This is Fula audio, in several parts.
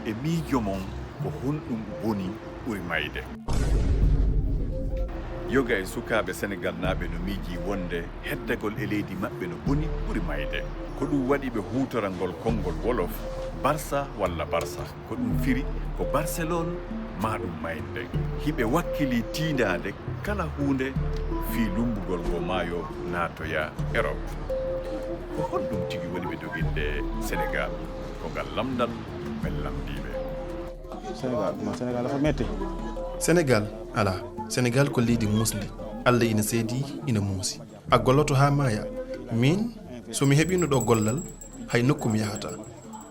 e miijo mon ko honɗum boni ɓuri mayde. Yoga e sukaaɓe Sénégal naaɓe no miiji wonde heddagol e leydi maɓɓe no boni ɓuri mayde. Ko ɗum waɗi ɓe huutorangol konngol wolof Barça walla Barça, ko ɗum firi ko Barcelone ma ɗum mayde. Hiɓe wakkili tiindaade kala huunde fii lumbugol ngo maayo naatoya Europe. Ko honɗum tigi woni ɓe doginde Sénégal ko ngal lamdal men lamdiiɓe. Sénégal dafa metti. Sénégal ala Sénégal ko leydi musndi Allah ina seedi ina muusi a golloto ha maaya min somi heɓino ɗo gollal hay nokku mi yahata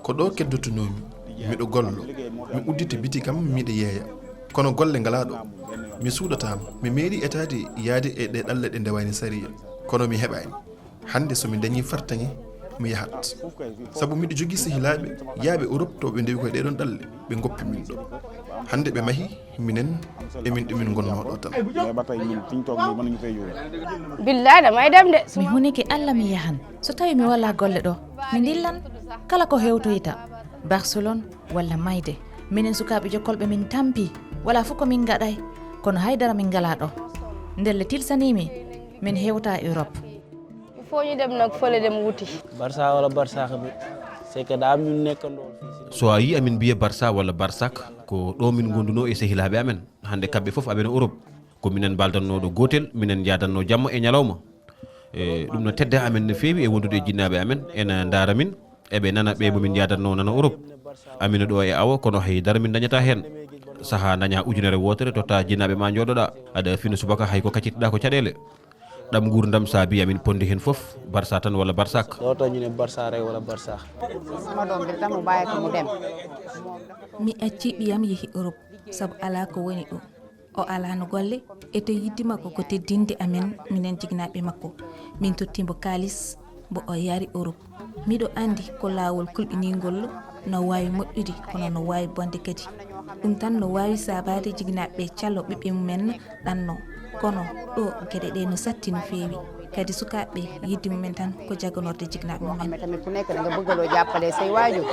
ko ɗo keddotonomi miɗo gollo mi uddita biti kam miɗo yeeya kono golle ngala ɗo mi suuɗatama mi meeɗi etade yaade e ɗe ɗalle ɗe ndewani sariya kono mi heɓani hande somi dañi fartaŋe mi yahat sabu miɗo jogui sehilaɓe yaaɓe Europe to ɓe ndewi koye ɗeɗon ɗalle ɓe goppi min ɗo hande ɓe mahi minen emin ɗumin gonnoɗo tan billahi ɗa maydam de mi hunike Allah mi yahan so tawi mi wala golle ɗo mi dillan kala ko hewtoyta Barcelone walla mayde minen sukaɓe jokkolɓe min tampi wala fof ko min gaɗay kono haydara min gala ɗo ndelle tilsanimi min hewta Europe fo ñu dem nag fële dem wuti Barça wala Barça bi c'est que daa am ñu nekkandoo so a yi amin biye Barça walla Barsak ko ɗo min gonduno e sehilaɓe amen hande kamɓe foof aɓene Europe ko minen baldannoɗo gotel minen jadanno jamma e ñalawma e ɗum no tedda amen no feewi e wondude e jinnaɓe amen ena daara min eɓe nana ɓe momin jadanno nana Europe amina ɗo e awa kono haydara min dañata hen saaha daña ujunere wotere totta jinnaɓe ma joɗoɗa aɗa fina subaka hay ko kaccitiɗa ko caɗele ɗam gurdam saabi amin ponde hen foof Barça tan walla Barsak doto ñu ne Barça rek wala Barça sama doom bi tam mu bàyyi ko mu dem mi acci ɓiyam yehi Europe sabu ala ko woni ɗo o ala no golle e to yiddi makko ko teddinde amen minen jignaɓe makko min tottimbo kalis mbo o yari Europe miɗo andi ko lawol kulɓinigol no wawi moƴƴude kono no wawi bonde kadi ɗum tan no wawi sabade jignaɓe callo ɓiɓɓe mumen ɗanno kono ɗo gueɗe ɗe no satti no feewi kadi sukaɓe yiddi mumen tan ko jaganorde jignaɓe mumen tamit ku nekk da nga bëggaloo jàppale say waajur